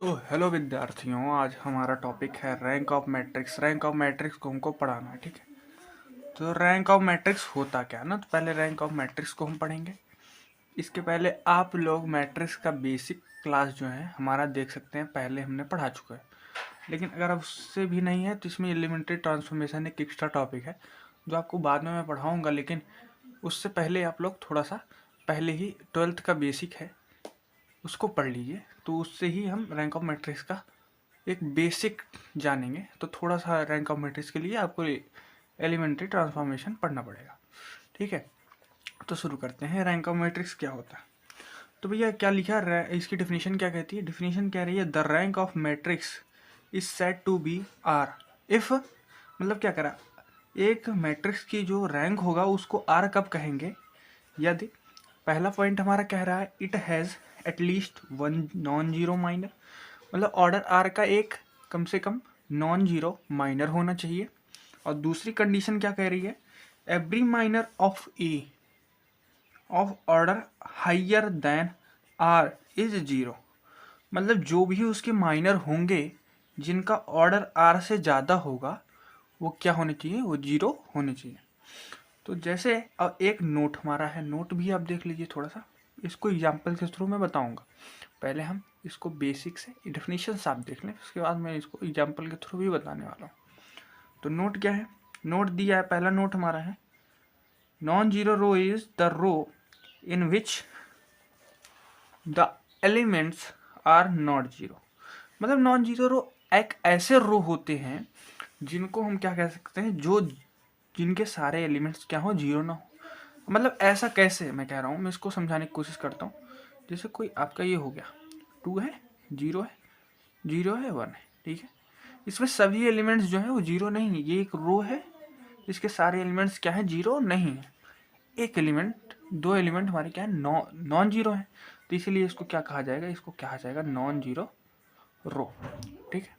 तो हेलो विद्यार्थियों, आज हमारा टॉपिक है rank of matrix. Rank of matrix को हमको पढ़ाना है, ठीक है। तो रैंक ऑफ मैट्रिक्स होता क्या ना, तो पहले रैंक ऑफ मैट्रिक्स को हम पढ़ेंगे। इसके पहले आप लोग मैट्रिक्स का बेसिक क्लास जो है हमारा देख सकते हैं, पहले हमने पढ़ा चुका है। लेकिन अगर अब उससे भी नहीं है तो इसमें एलिमेंट्री ट्रांसफॉर्मेशन एक एक्स्ट्रा टॉपिक है जो आपको बाद में मैं पढ़ाऊँगा। लेकिन उससे पहले आप लोग थोड़ा सा पहले ही 12th का बेसिक है उसको पढ़ लीजिए, तो उससे ही हम रैंक ऑफ मैट्रिक्स का एक बेसिक जानेंगे। तो थोड़ा सा रैंक ऑफ मैट्रिक्स के लिए आपको एलिमेंट्री ट्रांसफॉर्मेशन पढ़ना पड़ेगा, ठीक है। तो शुरू करते हैं, रैंक ऑफ मैट्रिक्स क्या होता है। तो भैया क्या लिखा है, इसकी डेफिनेशन क्या कहती है। डेफिनेशन कह रही है the rank of matrix is said to be r if, मतलब क्या करा, एक मैट्रिक्स की जो रैंक होगा उसको आर कब कहेंगे, यदि पहला पॉइंट हमारा कह रहा है it has at least one non zero minor, मतलब ऑर्डर आर का एक कम से कम नॉन जीरो माइनर होना चाहिए। और दूसरी कंडीशन क्या कह रही है, every minor of A of order higher than r is zero, मतलब जो भी उसके माइनर होंगे जिनका ऑर्डर आर से ज़्यादा होगा वो क्या होने चाहिए, वो जीरो होने चाहिए। तो जैसे अब एक नोट हमारा है, नोट भी आप देख लीजिए थोड़ा सा, इसको एग्जाम्पल के थ्रू मैं बताऊंगा। पहले हम इसको बेसिक से डेफिनेशन आप देख लें, उसके बाद मैं इसको एग्जाम्पल के थ्रू भी बताने वाला हूँ। तो नोट क्या है, नोट दिया है, पहला नोट हमारा है non zero row is the row in which the elements are not zero, मतलब नॉन जीरो रो एक ऐसे रो होते हैं जिनको हम क्या कह सकते हैं, जो जिनके सारे एलिमेंट्स क्या हो, जीरो ना हो। मतलब ऐसा कैसे मैं कह रहा हूँ, मैं इसको समझाने की कोशिश करता हूँ। जैसे कोई आपका ये हो गया, टू है, जीरो है, जीरो है, वन है, ठीक है। इसमें सभी एलिमेंट्स जो है वो जीरो नहीं है। ये एक रो है, इसके सारे एलिमेंट्स क्या है, जीरो नहीं है। एक एलिमेंट, दो एलिमेंट हमारे क्या है, नॉन जीरो है, तो इसीलिए इसको क्या कहा जाएगा, इसको कहा जाएगा नॉन जीरो रो, ठीक है।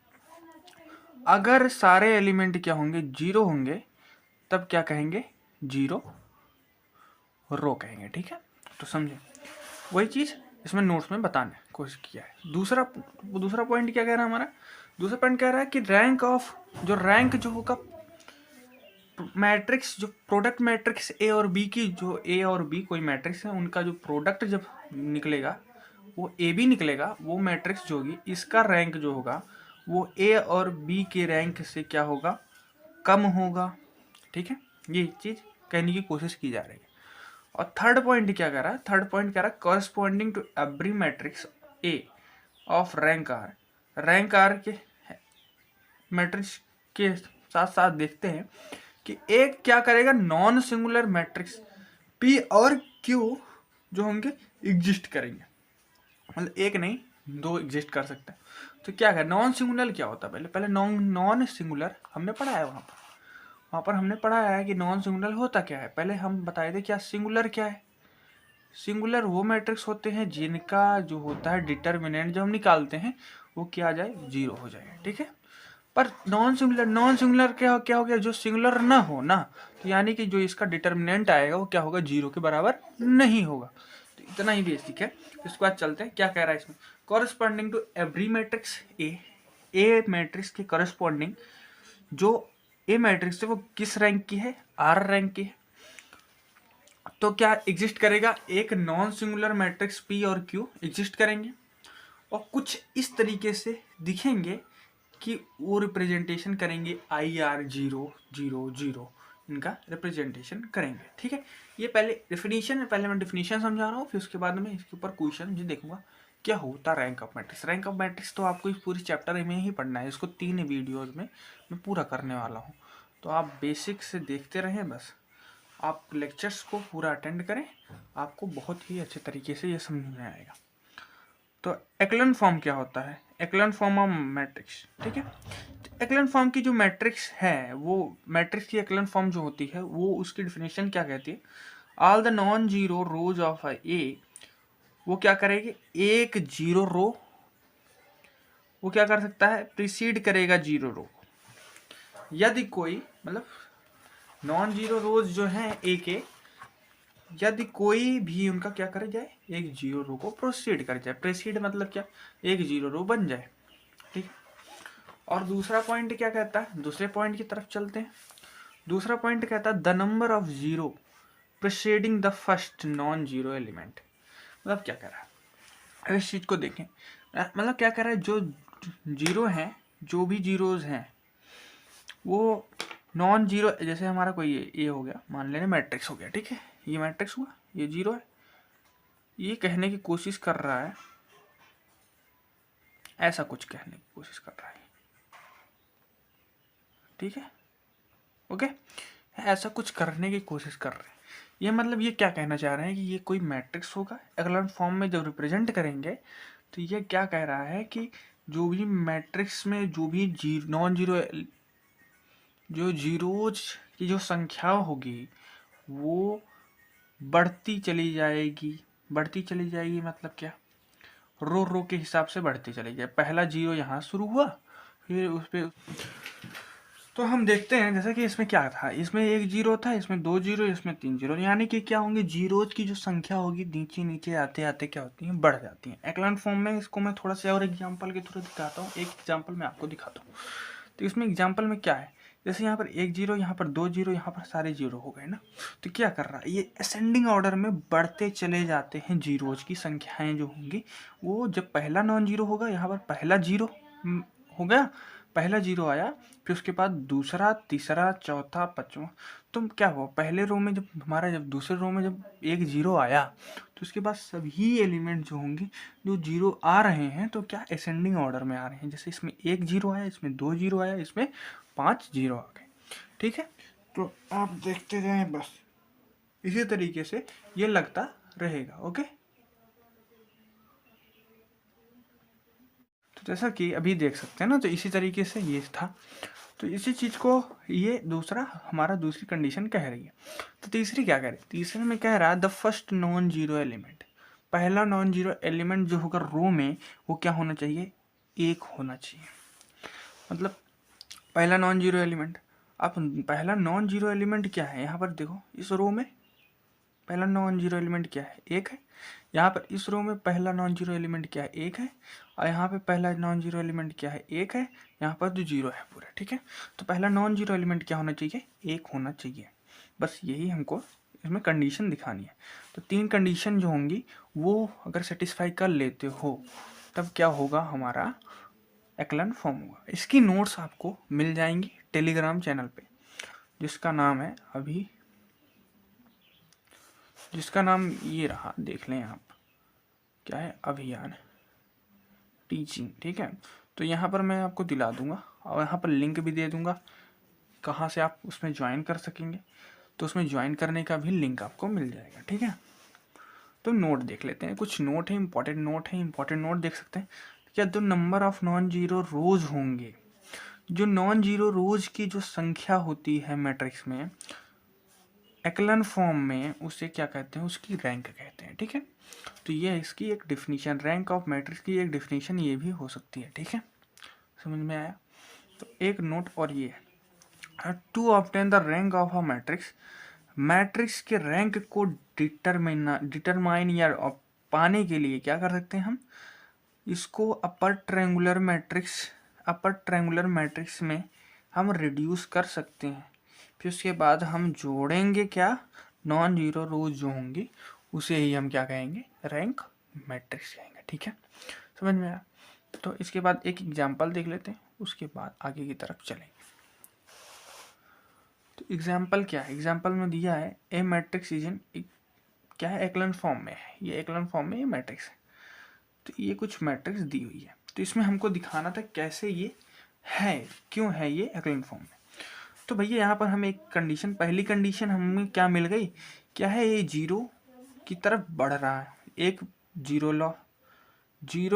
अगर सारे एलिमेंट क्या होंगे, जीरो होंगे, तब क्या कहेंगे, जीरो रो कहेंगे, ठीक है। तो समझे, वही चीज़ इसमें नोट्स में बताने की कोशिश किया है। दूसरा पॉइंट क्या कह रहा है हमारा, दूसरा पॉइंट कह रहा है कि रैंक ऑफ, जो रैंक जो होगा मैट्रिक्स, जो प्रोडक्ट मैट्रिक्स ए और बी की, जो ए और बी कोई मैट्रिक्स है उनका जो प्रोडक्ट जब निकलेगा वो ए बी निकलेगा, वो मैट्रिक्स जो होगी इसका रैंक जो होगा वो ए और बी के रैंक से क्या होगा, कम होगा, ठीक है। ये चीज़ कहने की कोशिश की जा रही है। और थर्ड पॉइंट क्या कह रहा है, थर्ड पॉइंट कह रहा है corresponding to every matrix A of rank r के मैट्रिक्स के साथ साथ देखते हैं कि एक क्या करेगा, नॉन सिंगुलर मैट्रिक्स पी और क्यू जो होंगे एग्जिस्ट करेंगे, मतलब एक नहीं दो एग्जिस्ट कर सकते हैं। तो क्या है नॉन सिंगुलर, क्या होता है, पहले पहले नॉन सिंगुलर हमने पढ़ा है, वहाँ पर हमने पढ़ा है कि नॉन सिंगुलर होता क्या है। पहले हम बताए थे क्या सिंगुलर क्या है। सिंगुलर वो मैट्रिक्स होते हैं जिनका जो होता है डिटर्मिनेंट जब हम निकालते हैं वो क्या आ जाए, जीरो हो जाए, ठीक है। पर नॉन सिंगुलर क्या क्या हो गया, जो सिंगुलर ना हो ना, तो यानी कि जो इसका डिटर्मिनेंट आएगा वो क्या होगा, जीरो के बराबर नहीं होगा। तो इतना ही बेसिक है। इसके बाद चलते हैं क्या कह रहा है इसमें, corresponding to every matrix A matrix के कॉरस्पॉन्डिंग जो ए मैट्रिक्स है वो किस रैंक की है, आर रैंक की है। तो क्या एग्जिस्ट करेगा, एक नॉन सिंगुलर मैट्रिक्स पी और क्यू एग्जिस्ट करेंगे और कुछ इस तरीके से दिखेंगे कि वो रिप्रेजेंटेशन करेंगे I R zero zero zero, इनका रिप्रेजेंटेशन करेंगे, ठीक है। ये पहले डेफिनेशन है, पहले मैं डेफिनेशन समझा रहा हूँ, फिर उसके बाद में इसके ऊपर क्वेश्चन जो देखूंगा क्या होता rank of matrix. Rank of matrix तो आपको इस पूरी चैप्टर में ही पढ़ना है, इसको 3 वीडियोज में मैं पूरा करने वाला हूँ। तो आप बेसिक से देखते रहें, बस आप लेक्चर्स को पूरा अटेंड करें, आपको बहुत ही अच्छे तरीके से ये समझ में आएगा। तो एक्लन फॉर्म क्या होता है, एक्लन फॉर्म ऑफ मैट्रिक्स, ठीक है। एक्लन फॉर्म की जो मैट्रिक्स है, वो मैट्रिक्स की एक्लन फॉर्म जो होती है वो उसकी डिफिनेशन क्या कहती है, all the non zero rows of A, वो क्या करेगी, एक जीरो रो वो क्या कर सकता है, प्रीसीड करेगा जीरो रो। यदि कोई, मतलब नॉन जीरो रोज जो है ए के, यदि कोई भी उनका क्या करे जाए, एक जीरो रो को प्रोसीड कर जाए। प्रोसीड मतलब क्या, एक जीरो रो बन जाए, ठीक है। और दूसरा पॉइंट क्या कहता है, दूसरे पॉइंट की तरफ चलते हैं। दूसरा पॉइंट कहता है the number of zero preceding the first non zero element. मतलब क्या कह रहा है, इस चीज को देखें, मतलब क्या कह रहा है, जो जीरो हैं, जो भी जीरोज हैं वो नॉन जीरो, जैसे हमारा कोई ये हो गया, मान लेना मैट्रिक्स हो गया, ठीक है, ये मैट्रिक्स हुआ, ये जीरो है, ये कहने की कोशिश कर रहा है, ऐसा कुछ कहने की कोशिश कर रहा है, ठीक है, ओके, ऐसा कुछ करने की कोशिश कर रहे हैं। ये मतलब ये क्या कहना चाह रहे हैं कि ये कोई मैट्रिक्स होगा, एक्लॉन फॉर्म में जब रिप्रेजेंट करेंगे तो ये क्या कह रहा है कि जो भी मैट्रिक्स में जो भी नॉन जीरो, जो जीरोज की जो संख्या होगी वो बढ़ती चली जाएगी। बढ़ती चली जाएगी मतलब क्या, रो रो के हिसाब से बढ़ती चली जाए। पहला जीरो यहाँ शुरू हुआ, फिर उस पर तो हम देखते हैं जैसे कि इसमें क्या था, इसमें एक जीरो था, इसमें दो जीरो, इसमें तीन जीरो, यानी कि क्या होंगे, जीरोज की जो संख्या होगी नीचे नीचे आते आते क्या होती है, बढ़ जाती है। एक्लॉन फॉर्म में इसको मैं थोड़ा सा और एग्जांपल के थ्रू दिखाता हूँ। एक एग्जांपल मैं आपको दिखाता हूँ। तो इसमें एग्जांपल में क्या है, जैसे यहाँ पर एक जीरो, यहाँ पर दो जीरो, यहाँ पर सारे जीरो हो गए ना, तो क्या कर रहा है, ये असेंडिंग ऑर्डर में बढ़ते चले जाते हैं। जीरोज की संख्याएं जो होंगी वो, जब पहला नॉन जीरो होगा, यहाँ पर पहला जीरो हो गया, पहला जीरो आया, फिर उसके बाद दूसरा, तीसरा, चौथा, पांचवा, तो क्या हुआ, पहले रो में जब हमारा, जब दूसरे रो में जब एक जीरो आया तो उसके बाद सभी एलिमेंट जो होंगे जो जीरो आ रहे हैं तो क्या असेंडिंग ऑर्डर में आ रहे हैं। जैसे इसमें एक जीरो आया, इसमें दो जीरो आया, इसमें पांच जीरो आ गए, ठीक है। तो आप देखते जाएं, बस इसी तरीके से ये लगता रहेगा, ओके। तो जैसा कि अभी देख सकते हैं ना, तो इसी तरीके से ये था। तो इसी चीज़ को ये दूसरा हमारा दूसरी कंडीशन कह रही है। तो तीसरी क्या कह रही है, तीसरे में कह रहा है the first non zero element, पहला नॉन जीरो एलिमेंट जो होगा रो में वो क्या होना चाहिए, एक होना चाहिए। मतलब पहला नॉन जीरो एलिमेंट, अब पहला नॉन जीरो एलिमेंट क्या है, यहाँ पर देखो इस रो में पहला नॉन जीरो एलिमेंट क्या है, एक है। यहाँ पर इस रो में पहला नॉन जीरो एलिमेंट क्या है, एक है। और यहाँ पे पहला नॉन जीरो एलिमेंट क्या है, एक है। यहाँ पर जो जीरो है पूरा, ठीक है। तो पहला नॉन जीरो एलिमेंट क्या होना चाहिए, एक होना चाहिए। बस यही हमको इसमें कंडीशन दिखानी है। तो तीन कंडीशन जो होंगी वो अगर सेटिस्फाई कर लेते हो तब क्या होगा, हमारा एक्लन फॉर्म होगा। इसकी नोट्स आपको मिल जाएंगी टेलीग्राम चैनल पे, जिसका नाम है अभी, जिसका नाम ये रहा, देख लें आप, क्या है, अभियान टीचिंग, ठीक है। तो यहाँ पर मैं आपको दिला दूंगा और यहाँ पर लिंक भी दे दूंगा कहाँ से आप उसमें ज्वाइन कर सकेंगे। तो उसमें ज्वाइन करने का भी लिंक आपको मिल जाएगा, ठीक है। तो नोट देख लेते हैं, कुछ नोट है, इंपॉर्टेंट नोट है, इंपॉर्टेंट नोट देख सकते हैं। क्या, जो नंबर ऑफ नॉन जीरो रोज होंगे, जो नॉन जीरो रोज की जो संख्या होती है मैट्रिक्स में एक्लन फॉर्म में, उसे क्या कहते हैं, उसकी रैंक कहते हैं, ठीक है। तो ये इसकी एक डिफिनीशन, रैंक ऑफ मैट्रिक्स की एक डिफिनीशन ये भी हो सकती है, ठीक है। समझ में आया। तो एक नोट और ये है, to obtain the rank of a matrix, matrix के रैंक को डिटरमाइन या पाने के लिए क्या कर सकते हैं हम, इसको अपर ट्रायंगुलर मैट्रिक्स में हम रिड्यूस कर सकते हैं। फिर उसके बाद हम जोड़ेंगे क्या, नॉन जीरो रोज जो होंगी उसे ही हम क्या कहेंगे, रैंक मैट्रिक्स कहेंगे, ठीक है। समझ में आया। तो इसके बाद एक एग्जांपल देख लेते हैं, उसके बाद आगे की तरफ चलेंगे। तो एग्जांपल क्या है, एग्जांपल में दिया है ए मैट्रिक्स इज इन, क्या है, एक्लन फॉर्म में है, ये एक्लन फॉर्म में ये मैट्रिक्स है। तो ये कुछ मैट्रिक्स दी हुई है, तो इसमें हमको दिखाना था कैसे ये है, क्यों है ये एक्लन फॉर्म में। तो भैया यहाँ पर हमें एक कंडीशन, पहली कंडीशन हमें क्या मिल गई, क्या है, ये जीरो की तरफ बढ़ रहा है, एक जीरो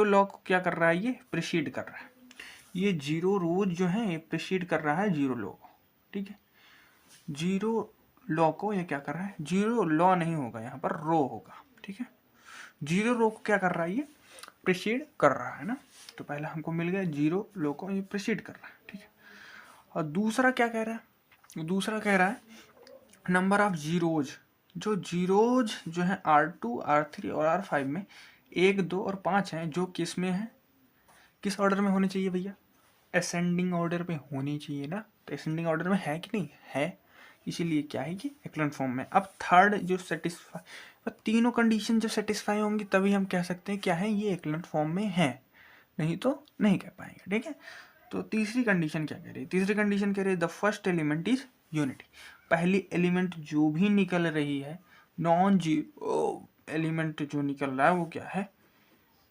लॉ को क्या कर रहा है, ये प्रीसीड कर रहा है। ये जीरो रोज जो है ये प्रीसीड कर रहा है जीरो लॉ को, ठीक है। जीरो लॉ को ये क्या कर रहा है, जीरो लॉ नहीं होगा, यहाँ पर रो होगा, ठीक है। जीरो रो को क्या कर रहा है, ये प्रीसीड कर रहा है ना। तो पहला हमको मिल गया जीरो लो को ये प्रीसीड कर रहा है, ठीक है। और दूसरा क्या कह रहा है, दूसरा कह रहा है नंबर ऑफ जीरोज, जो जीरोज जो है R2 R3 और R5 में 1 2 और 5 हैं, जो किस में है, किस ऑर्डर में होने चाहिए भैया, असेंडिंग ऑर्डर में होनी चाहिए ना। तो असेंडिंग ऑर्डर में है कि नहीं है, इसीलिए क्या है कि एक्लन फॉर्म में। अब थर्ड जो सेटिस्फाई, तीनों कंडीशन जब सेटिस्फाई होंगी तभी हम कह सकते हैं क्या है, ये एक्लन फॉर्म में है, नहीं तो नहीं कह पाएंगे, ठीक है। तो तीसरी कंडीशन क्या कह रही है, तीसरी कंडीशन कह रही है the first element is unity. पहली एलिमेंट जो भी निकल रही है, नॉन जीरो एलिमेंट जो निकल रहा है वो क्या है,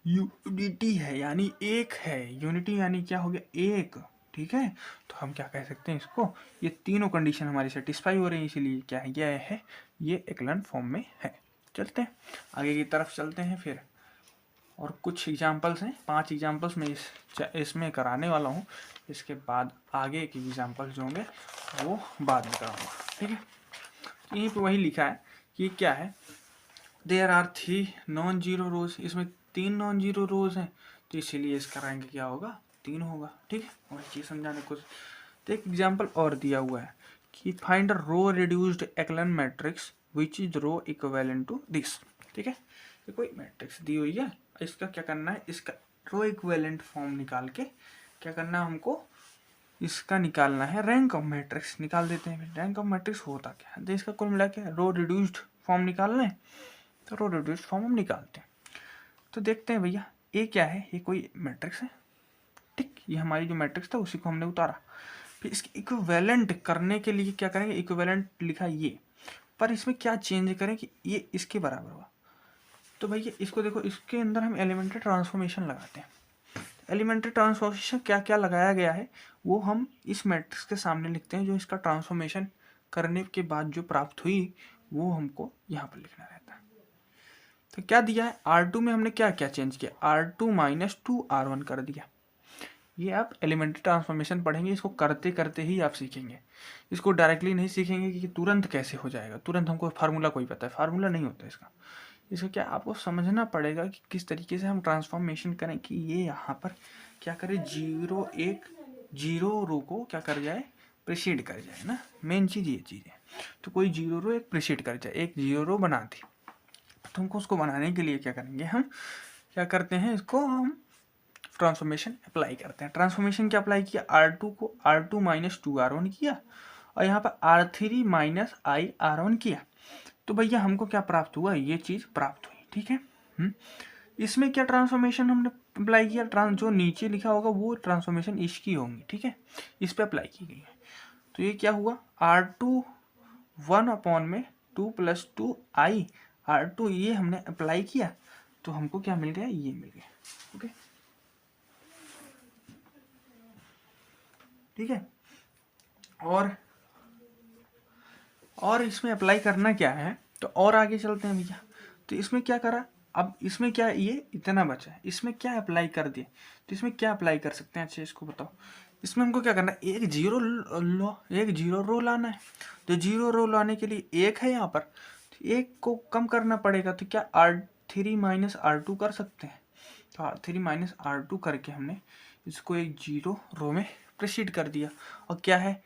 यूनिटी है, यानी एक है। यूनिटी यानी क्या हो गया, एक, ठीक है। तो हम क्या कह सकते हैं इसको, ये तीनों कंडीशन हमारी सेटिस्फाई हो रही है, इसीलिए क्या है, ये एक्लन फॉर्म में है। चलते हैं आगे की तरफ, चलते हैं फिर। और कुछ एग्जांपल्स हैं, 5 एग्जांपल्स में इसमें कराने वाला हूँ। इसके बाद आगे के एग्जांपल्स जो होंगे वो बाद में कराऊंगा, ठीक है। यहीं पे वही लिखा है कि क्या है, there are 3 non zero rows, इसमें 3 नॉन जीरो रोज हैं, तो इसीलिए इसका रैंक क्या होगा, 3 होगा, ठीक है। वही चीज़ समझाने को। तो एक एग्जाम्पल और दिया हुआ है कि find a row reduced echelon matrix which is row equivalent to this, ठीक है। तो कोई मैट्रिक्स दी हुई है, इसका क्या करना है, इसका रो इक्विवेलेंट फॉर्म निकाल के क्या करना है हमको, इसका निकालना है रैंक ऑफ मैट्रिक्स। निकाल देते हैं। रैंक ऑफ मैट्रिक्स होता क्या है, तो इसका कुल मिला के रो रिड्यूस्ड फॉर्म निकालना है, तो रो रिड्यूस्ड फॉर्म हम निकालते हैं। तो देखते हैं भैया, ये क्या है, ये कोई मैट्रिक्स है, ठीक। ये हमारी जो मैट्रिक्स था उसी को हमने उतारा। फिर इसके इक्विवेलेंट करने के लिए क्या करेंगे, इक्विवेलेंट लिखा ये, पर इसमें क्या चेंज करें कि ये इसके बराबर हुआ। तो भैया इसको देखो, इसके अंदर हम एलिमेंट्री ट्रांसफॉर्मेशन लगाते हैं। एलिमेंट्री ट्रांसफॉर्मेशन क्या क्या लगाया गया है वो हम इस मैट्रिक्स के सामने लिखते हैं। जो इसका ट्रांसफॉर्मेशन करने के बाद जो प्राप्त हुई वो हमको यहाँ पर लिखना रहता है। तो क्या दिया है, R2 में हमने क्या क्या चेंज किया, R2 माइनस 2R1 कर दिया। ये आप एलिमेंट्री ट्रांसफॉर्मेशन पढ़ेंगे, इसको करते करते ही आप सीखेंगे, इसको डायरेक्टली नहीं सीखेंगे कि तुरंत कैसे हो जाएगा। तुरंत हमको फार्मूला कोई पता है, फार्मूला नहीं होता इसका। इसका क्या आपको समझना पड़ेगा कि किस तरीके से हम ट्रांसफॉर्मेशन करें कि ये यहाँ पर क्या करे, जीरो रो को क्या कर जाए, प्रिसीड कर जाए ना। मेन चीज़ ये चीज़ है। तो कोई जीरो रो एक प्रिसीड कर जाए, एक जीरो रो बना दी, तो हमको उसको बनाने के लिए क्या करेंगे, हम क्या करते हैं, इसको हम ट्रांसफॉर्मेशन अप्लाई करते हैं। ट्रांसफॉर्मेशन क्या अप्लाई किया, R2 को R2 माइनस 2R1 किया, और यहाँ पर R3 माइनस I R1 किया। तो भैया हमको क्या प्राप्त हुआ, ये चीज़ प्राप्त हुई, ठीक है। इसमें क्या ट्रांसफॉर्मेशन हमने अप्लाई किया, जो नीचे लिखा होगा वो ट्रांसफॉर्मेशन इसकी होंगी, ठीक है, इस पर अप्लाई की गई है। तो ये क्या हुआ, R2 1 अपॉन में 2 प्लस 2I R2, ये हमने अप्लाई किया तो हमको क्या मिल गया, ये मिल गया, ओके, ठीक है। और इसमें अप्लाई करना क्या है, तो और आगे चलते हैं भैया। तो इसमें क्या करा, अब इसमें क्या, ये इतना बचा है, इसमें क्या अप्लाई कर दिए, तो इसमें क्या अप्लाई कर सकते हैं, अच्छा इसको बताओ। इसमें हमको क्या करना है, एक जीरो रो लाना है। तो जीरो रो लाने के लिए एक है यहाँ पर, तो एक को कम करना पड़ेगा। तो क्या R3 माइनस R2 कर सकते हैं, तो R3 माइनस R2 करके हमने इसको एक जीरो रो में प्रोसीड कर दिया। और क्या है,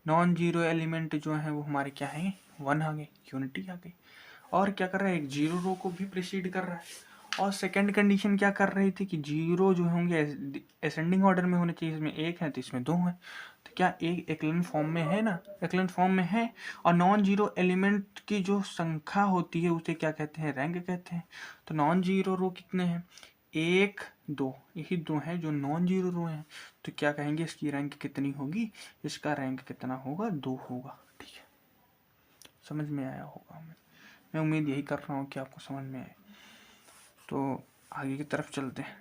नॉन जीरो एलिमेंट जो है वो हमारे क्या है, 1 आ गए, यूनिटी आ गई। और क्या कर रहा है, एक जीरो रो को भी प्रिसीड कर रहा है। और सेकंड कंडीशन क्या कर रही थी कि जीरो जो होंगे असेंडिंग ऑर्डर में होने चाहिए, इसमें एक है तो इसमें 2 है। तो क्या एक एक्लन फॉर्म में है ना, एक्लन फॉर्म में है। और नॉन जीरो एलिमेंट की जो संख्या होती है उसे क्या कहते हैं, रैंक कहते हैं। तो नॉन जीरो रो कितने हैं, 1 2, यही 2 हैं जो नॉन जीरो रो हैं। तो क्या कहेंगे, इसकी रैंक कितनी होगी, इसका रैंक कितना होगा, 2 होगा, ठीक है। समझ में आया होगा, मैं उम्मीद यही कर रहा हूँ कि आपको समझ में आए। तो आगे की तरफ चलते हैं।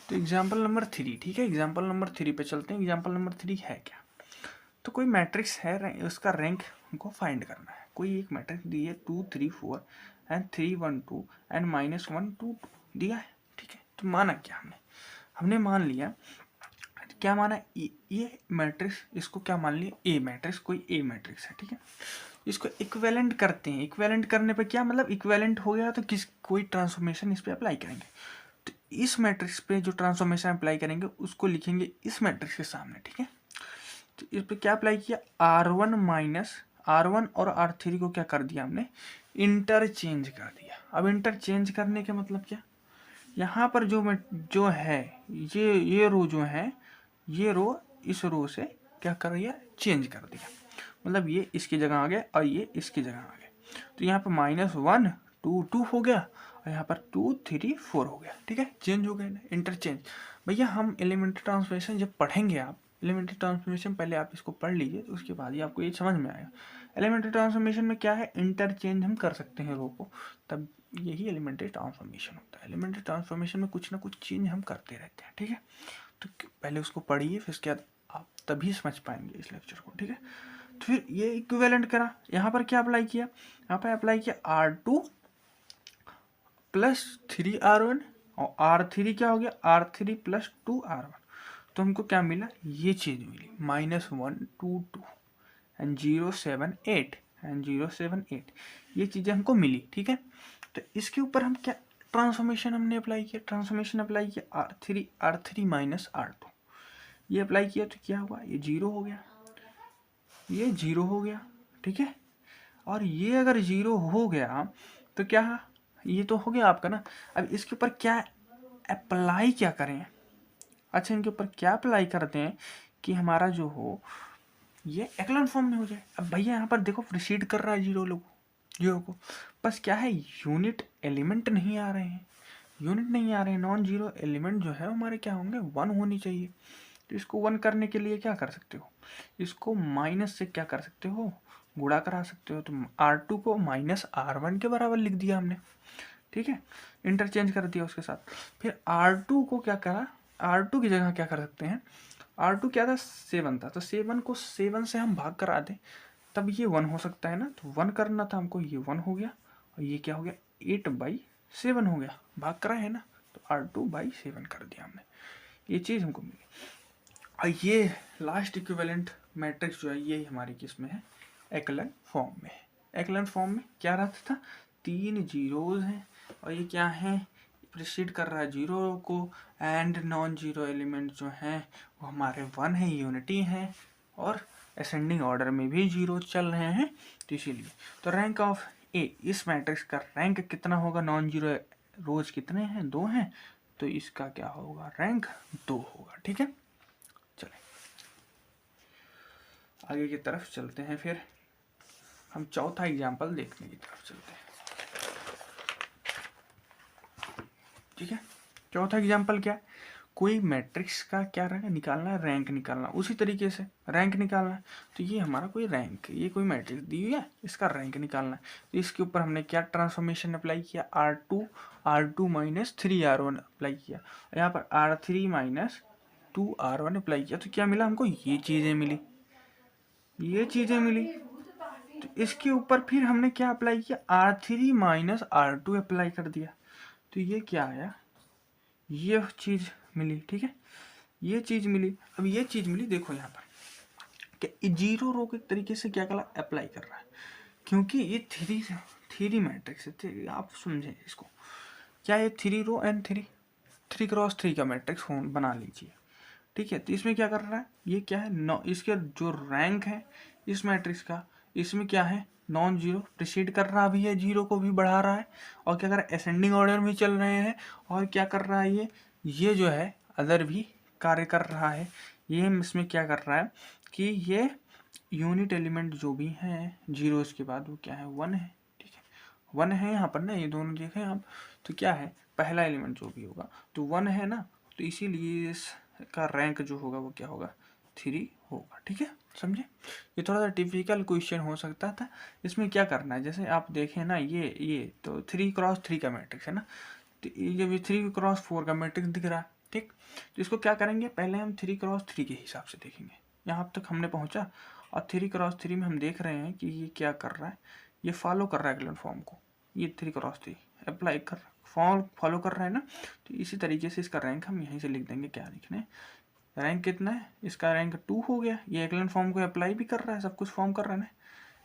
तो एग्जाम्पल नंबर 3, ठीक है, एग्जाम्पल नंबर 3 पे चलते हैं। एग्जाम्पल नंबर 3 है क्या, तो कोई मैट्रिक्स है, उसका रैंक हमको फाइंड करना है। कोई एक मैट्रिक्स दी है 2 3 4 एंड 3 1 2 एंड -1 2 2 दिया है, ठीक है। तो माना क्या, हमने मान लिया, क्या माना, ये मैट्रिक्स, इसको क्या मान लिया, ए मैट्रिक्स, कोई ए मैट्रिक्स है, ठीक है। इसको इक्विवेलेंट करते हैं। इक्विवेलेंट करने पे क्या मतलब, इक्विवेलेंट हो गया तो कोई ट्रांसफॉर्मेशन इस पे अप्लाई करेंगे। तो इस मैट्रिक्स पे जो ट्रांसफॉर्मेशन अप्लाई करेंगे उसको लिखेंगे इस मैट्रिक्स के सामने, ठीक है। तो इस पे क्या अप्लाई किया, R1 माइनस R1 और R3 को क्या कर दिया हमने, इंटरचेंज कर दिया। अब इंटरचेंज करने के मतलब क्या, यहाँ पर जो है ये रो जो है, ये रो इस रो से क्या कर दिया, चेंज कर दिया। मतलब ये इसकी जगह आ गया और ये इसकी जगह आ गया। तो यहाँ पर -1 2 2 हो गया और यहाँ पर 2 3 4 हो गया। ठीक है, चेंज हो गया ना, इंटरचेंज। भैया हम एलिमेंट्री ट्रांसफॉर्मेशन जब पढ़ेंगे, आप एलिमेंट्री ट्रांसफॉर्मेशन पहले आप इसको पढ़ लीजिए, तो उसके बाद ही आपको ये समझ में आएगा। एलिमेंट्री ट्रांसफॉर्मेशन में क्या है, इंटरचेंज हम कर सकते हैं रो को, तब यही एलिमेंट्री ट्रांसफॉर्मेशन होता है। एलिमेंट्री ट्रांसफॉर्मेशन में कुछ ना कुछ चेंज हम करते रहते हैं। ठीक है, तो पहले उसको पढ़िए, फिर उसके बाद आप तभी समझ पाएंगे इस लेक्चर को। ठीक है, तो फिर ये इक्विवेलेंट करा, यहाँ पर क्या अप्लाई किया, यहाँ पर अप्लाई किया R2 + 3R1 और R3 क्या हो गया, R3 + 2R1। तो हमको क्या मिला, ये चीज़ मिली -122 एंड 078 एंड 078, ये चीज़ें हमको मिली। ठीक है, तो इसके ऊपर हम क्या ट्रांसफॉर्मेशन हमने अप्लाई किया, ट्रांसफॉर्मेशन अप्लाई किया R3 R2, ये अप्लाई किया तो क्या हुआ, ये 0 हो गया, ये 0 हो गया। ठीक है, और ये अगर 0 हो गया तो क्या, ये तो हो गया आपका ना। अब इसके ऊपर क्या अप्लाई क्या करें, अच्छा इनके ऊपर क्या अप्लाई करते हैं कि हमारा जो हो ये एक्लन फॉर्म में हो जाए। अब भैया यहाँ पर देखो प्रोसीड कर रहा है 0 को, बस क्या है, यूनिट एलिमेंट नहीं आ रहे हैं, नॉन जीरो एलिमेंट जो है हमारे क्या होंगे, 1 होनी चाहिए। तो इसको 1 करने के लिए क्या कर सकते हो, इसको माइनस से क्या कर सकते हो, गुणा करा सकते हो। तो R2 को -R1 के बराबर लिख दिया हमने। ठीक है, इंटरचेंज कर दिया उसके साथ। फिर R2 को क्या करा, R2 की जगह क्या कर सकते हैं, R2 क्या था, 7 था, तो 7 को 7 से हम भाग करा दें, तब ये 1 हो सकता है ना। तो 1 करना था हमको, ये 1 हो गया, और ये क्या हो गया, 8/7 हो गया, भाग करा है ना, तो R2/7 कर दिया हमने, ये चीज़ हमको मिली। और ये लास्ट इक्विवेलेंट मैट्रिक्स जो है ये हमारी किस में है, एक्लन फॉर्म में है। एक्लन फॉर्म में क्या रहता था, 3 जीरोज हैं और ये क्या है, प्रीसीड कर रहा है 0 को, एंड नॉन जीरो एलिमेंट जो हैं वो हमारे 1 है, यूनिटी है, और असेंडिंग ऑर्डर में भी 0 चल रहे हैं। तो इसीलिए तो रैंक ऑफ ए, इस मैट्रिक्स का रैंक कितना होगा, नॉन जीरो रोज कितने हैं, 2 हैं, तो इसका क्या होगा, रैंक 2 होगा। ठीक है, चले आगे की तरफ चलते हैं। फिर हम चौथा एग्जाम्पल देखने की तरफ चलते हैं। ठीक है, चौथा एग्जाम्पल क्या है, कोई मैट्रिक्स का क्या रहेगा, निकालना है, रैंक निकालना। उसी तरीके से रैंक निकालना है, तो ये हमारा कोई रैंक, ये कोई मैट्रिक्स दी हुई है, इसका रैंक निकालना है। तो इसके ऊपर हमने क्या ट्रांसफॉर्मेशन अप्लाई किया, R2 - 3R1 अप्लाई किया, यहाँ पर R3 - 2R1 अप्लाई किया, तो क्या मिला हमको, ये चीज़ें मिली, ये चीज़ें मिली। तो इसके ऊपर फिर हमने क्या अप्लाई किया, R3 - R2 अप्लाई कर दिया, तो ये क्या आया, ये चीज़ मिली। ठीक है, ये चीज़ मिली। अब ये चीज़ मिली, देखो यहाँ पर कि 0 रो के तरीके से क्या करा, अप्लाई कर रहा है, क्योंकि ये थ्री मैट्रिक्स है। आप समझें इसको, क्या ये 3 रो एंड 3 क्रॉस 3 का मैट्रिक्स बना लीजिए। ठीक है, तो इसमें क्या कर रहा है, ये क्या है, इसके जो रैंक है इस मैट्रिक्स का, इसमें क्या है, नॉन जीरो, प्रीसीड कर रहा भी है, 0 को भी बढ़ा रहा है, और क्या कर रहा है, असेंडिंग ऑर्डर में चल रहे हैं, और क्या कर रहा है, ये जो है अदर भी कार्य कर रहा है। ये इसमें क्या कर रहा है कि ये यूनिट एलिमेंट जो भी हैं 0 के बाद वो क्या है, 1 है। ठीक है, 1 है यहाँ पर ना, ये दोनों देखें आप, तो क्या है, पहला एलिमेंट जो भी होगा तो 1 है ना, तो इसीलिए इसका रैंक जो होगा वो क्या होगा, 3 होगा। ठीक है, समझे, ये थोड़ा सा टिपिकल क्वेश्चन हो सकता था। इसमें क्या करना है, जैसे आप देखें ना, ये तो 3 क्रॉस 3 का मैट्रिक्स है ना, तो ये जब ये 3 क्रॉस 4 का मैट्रिक्स दिख रहा है, ठीक, तो इसको क्या करेंगे, पहले हम 3 क्रॉस 3 के हिसाब से देखेंगे। यहाँ तक हमने पहुँचा, और 3 क्रॉस 3 में हम देख रहे हैं कि ये क्या कर रहा है, ये फॉलो कर रहा है एक्लन फॉर्म को, ये 3 क्रॉस 3 अप्लाई कर फॉलो कर रहा है ना। तो इसी तरीके से इसका रैंक हम यहीं से लिख देंगे, क्या लिखने, रैंक कितना है, इसका रैंक 2 हो गया। ये एक्लन फॉर्म को अप्लाई भी कर रहा है, सब कुछ फॉर्म कर रहा है ना,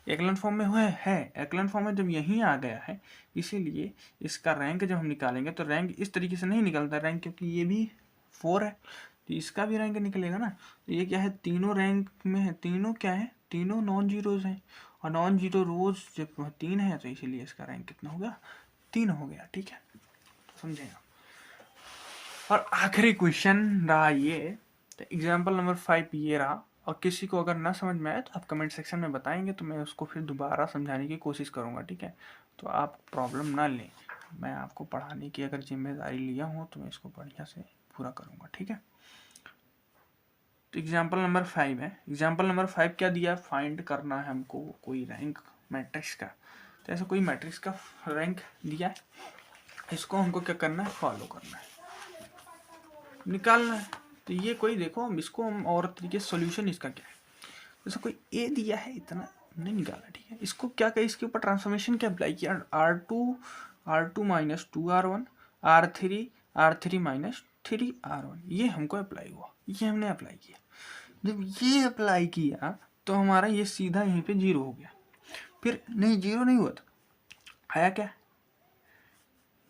एक्लन फॉर्म में है एक्लन फॉर्म में जब यहीं आ गया है, इसीलिए इसका रैंक जब हम निकालेंगे तो रैंक इस तरीके से नहीं निकलता रैंक, क्योंकि ये भी 4 है, तो इसका भी रैंक निकलेगा ना। तो ये क्या है, तीनों रैंक में है, तीनों क्या है, तीनों नॉन जीरोज हैं, और नॉन जीरो रोज जब 3 है तो इसीलिए इसका रैंक कितना हो गया, 3 हो गया। ठीक है, तो समझेगा। और आखिरी क्वेश्चन रहा ये, तो एग्जाम्पल नंबर 5 ये रहा। और किसी को अगर ना समझ में आए तो आप कमेंट सेक्शन में बताएंगे, तो मैं उसको फिर दोबारा समझाने की कोशिश करूँगा। ठीक है, तो आप प्रॉब्लम ना लें, मैं आपको पढ़ाने की अगर जिम्मेदारी लिया हूँ तो मैं इसको बढ़िया से पूरा करूँगा। ठीक है, तो एग्जाम्पल नंबर 5 है। एग्जाम्पल नंबर 5 क्या दिया है, फाइंड करना है हमको कोई रैंक मैट्रिक्स का। तो ऐसा कोई मैट्रिक्स का रैंक दिया है, इसको हमको क्या करना है, फॉलो करना है, निकालना है। तो ये कोई देखो, हम इसको हम और तरीके से सोल्यूशन इसका क्या है, जैसे कोई ए दिया है, इतना नहीं निकाला। ठीक है, इसको क्या कहे, इसके ऊपर ट्रांसफॉर्मेशन क्या अप्लाई किया, R2 minus 2R1 R3 minus 3R1, ये हमको अप्लाई हुआ, ये हमने अप्लाई किया। जब ये अप्लाई किया तो हमारा ये सीधा यहीं पे 0 हो गया। फिर नहीं, 0 नहीं हुआ, तो आया क्या,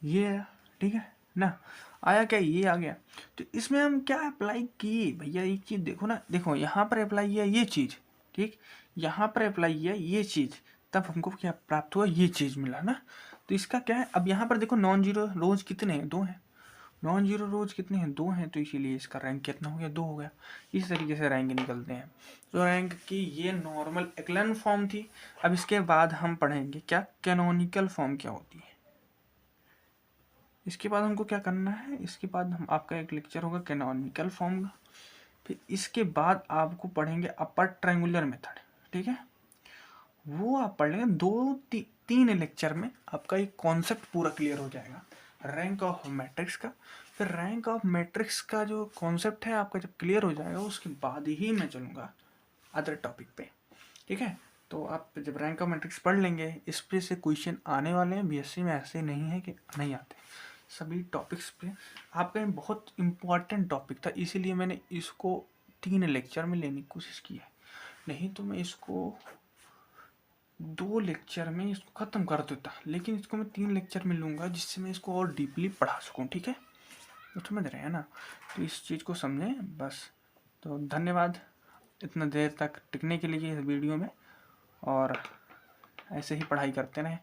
ये आया। ठीक है ना, आया क्या, ये आ गया। तो इसमें हम क्या अप्लाई किए भैया, एक चीज़ देखो ना, देखो यहाँ पर अप्लाई किया ये चीज़, ठीक, यहाँ पर अप्लाई किया ये चीज़, तब हमको क्या प्राप्त हुआ, ये चीज़ मिला ना। तो इसका क्या है, अब यहाँ पर देखो नॉन जीरो रोज कितने हैं, 2 हैं। नॉन जीरो रोज कितने हैं, 2 हैं, तो इसीलिए इसका रैंक कितना हो गया, 2 हो गया। इस तरीके से रैंक निकलते हैं। तो रैंक की ये नॉर्मल एक्लन फॉर्म थी। अब इसके बाद हम पढ़ेंगे क्या कैनोनिकल फॉर्म क्या होती है। इसके बाद हमको क्या करना है, इसके बाद हम आपका एक लेक्चर होगा कैनोनिकल फॉर्म का। फिर इसके बाद आपको पढ़ेंगे अपर ट्रायंगुलर मेथड। ठीक है, वो आप पढ़ लेंगे 2-3 लेक्चर में, आपका एक कॉन्सेप्ट पूरा क्लियर हो जाएगा रैंक ऑफ मैट्रिक्स का। फिर रैंक ऑफ मैट्रिक्स का जो कॉन्सेप्ट है आपका जब क्लियर हो जाएगा, उसके बाद ही मैं चलूँगा अदर टॉपिक पे। ठीक है, तो आप जब रैंक ऑफ मैट्रिक्स पढ़ लेंगे, इस पे से क्वेश्चन आने वाले हैं। बीएससी में ऐसे नहीं है कि नहीं आते, सभी टॉपिक्स पे आपका बहुत इम्पोर्टेंट टॉपिक था, इसीलिए मैंने इसको 3 लेक्चर में लेने की कोशिश की है। नहीं तो मैं इसको 2 लेक्चर में इसको ख़त्म कर देता, लेकिन इसको मैं 3 लेक्चर में लूँगा, जिससे मैं इसको और डीपली पढ़ा सकूँ। ठीक है, तो समझ रहे हैं ना, तो इस चीज़ को समझें बस। तो धन्यवाद इतना देर तक टिकने के लिए इस वीडियो में, और ऐसे ही पढ़ाई करते रहें।